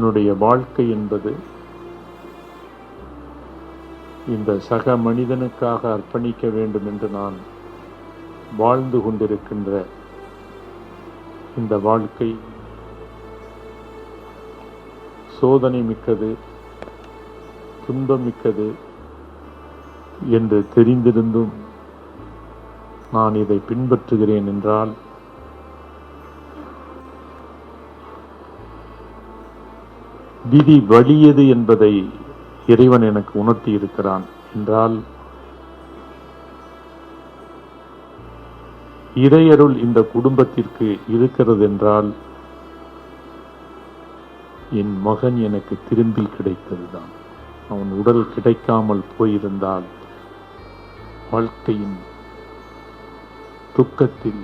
என்னுடைய வாழ்க்கை என்பது இந்த சக மனிதனுக்காக அர்ப்பணிக்க வேண்டும் என்று நான் வாழ்ந்து கொண்டிருக்கின்ற இந்த வாழ்க்கை சோதனை மிக்கது, துன்பம் மிக்கது என்று தெரிந்திருந்தும் நான் இதை பின்பற்றுகிறேன் என்றால் விதி வலியது என்பதை இறைவன் எனக்கு உணர்த்தி இருக்கிறான் என்றால் இறையருள் இந்த குடும்பத்திற்கு இருக்கிறது என்றால் என் மகன் எனக்கு திரும்பி கிடைத்ததுதான். அவன் உடல் கிடைக்காமல் போயிருந்தால் வாழ்க்கையின் துக்கத்தில்,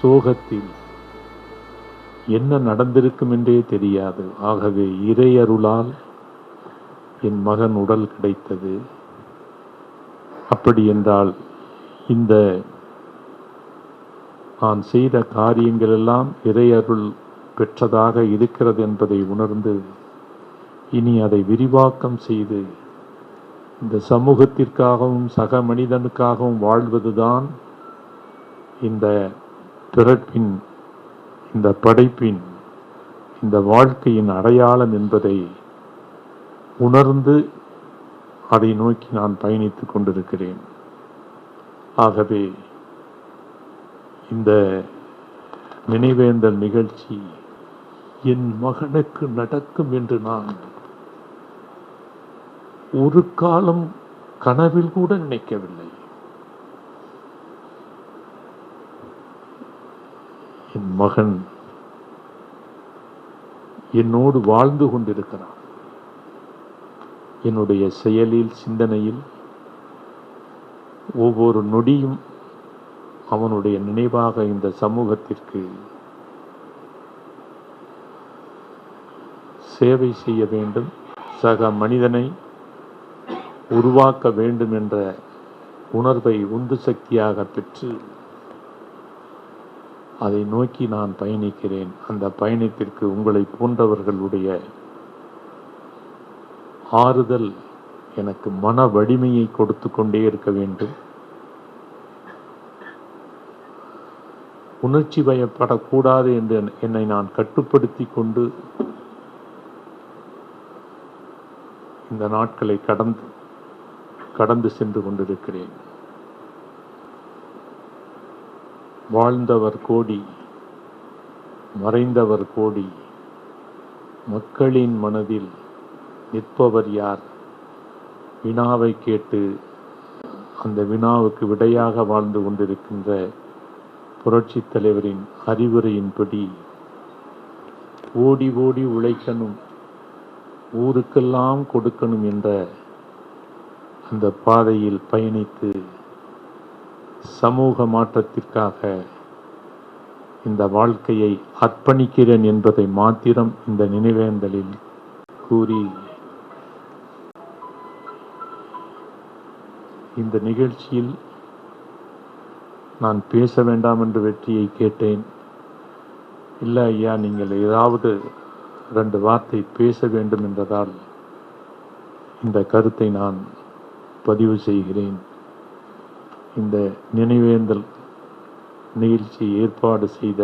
சோகத்தில் என்ன நடந்திருக்கும் என்றே தெரியாது. ஆகவே இறையருளால் என் மகன் உடல் கிடைத்தது. அப்படி என்றால் இந்த நான் செய்த காரியங்கள் எல்லாம் இறையருள் பெற்றதாக இருக்கிறது என்பதை உணர்ந்து இனி அதை விரிவாக்கம் செய்து இந்த சமூகத்திற்காகவும் சக மனிதனுக்காகவும் வாழ்வதுதான் இந்த பிறப்பின், இந்த படைப்பின், இந்த வாழ்க்கையின் அடையாளம் என்பதை உணர்ந்து அதை நோக்கி நான் பயணித்துக் கொண்டிருக்கிறேன். ஆகவே இந்த நினைவேந்தல் நிகழ்ச்சி என் மகனுக்கு நடக்கும் என்று நான் ஒரு காலம் கனவில் கூட நினைக்கவில்லை. என் மகன் என்னோடு வாழ்ந்து கொண்டிருக்கிறான். என்னுடைய செயலில், சிந்தனையில் ஒவ்வொரு நொடியும் அவனுடைய நினைவாக இந்த சமூகத்திற்கு சேவை செய்ய வேண்டும், சக மனிதனை உருவாக்க வேண்டும் என்ற உணர்வை உந்து சக்தியாக பெற்று அதை நோக்கி நான் பயணிக்கிறேன். அந்த பயணத்திற்கு உங்களை போன்றவர்களுடைய ஆறுதல் எனக்கு மன வலிமையை கொடுத்து கொண்டே இருக்க வேண்டும். உணர்ச்சி வயப்படக்கூடாது என்று என்னை நான் கட்டுப்படுத்தி கொண்டு இந்த நாட்களை கடந்து சென்று கொண்டிருக்கிறேன். வாழ்ந்தவர் கோடி, மறைந்தவர் கோடி, மக்களின் மனதில் நிற்பவர் யார்? வினாவை கேட்டு அந்த வினாவுக்கு விடையாக வாழ்ந்து கொண்டிருக்கின்ற புரட்சி தலைவரின் அறிவுரையின்படி ஓடி ஓடி உழைக்கணும், ஊருக்கெல்லாம் கொடுக்கணும் என்ற அந்த பாதையில் பயணித்து சமூக மாற்றத்திற்காக இந்த வாழ்க்கையை அர்ப்பணிக்கிறேன் என்பதை மாத்திரம் இந்த நினைவேந்தலில் கூறி இந்த நிகழ்ச்சியில் நான் பேச வேண்டாம் என்று வெற்றியை கேட்டேன். இல்லை ஐயா, நீங்கள் ஏதாவது 2 வார்த்தை பேச வேண்டும் என்றதால் இந்த கருத்தை நான் பதிவு செய்கிறேன். இந்த நினைவேந்தல் நிகழ்ச்சி ஏற்பாடு செய்த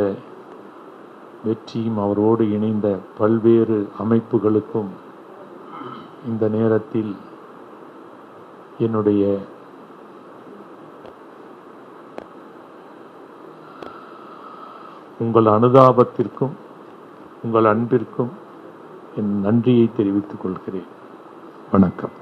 வெற்றியும் அவரோடு இணைந்த பல்வேறு அமைப்புகளுக்கும் இந்த நேரத்தில் என்னுடைய உங்கள் அனுதாபத்திற்கும் உங்கள் அன்பிற்கும் என் நன்றியை தெரிவித்துக் கொள்கிறேன். வணக்கம்.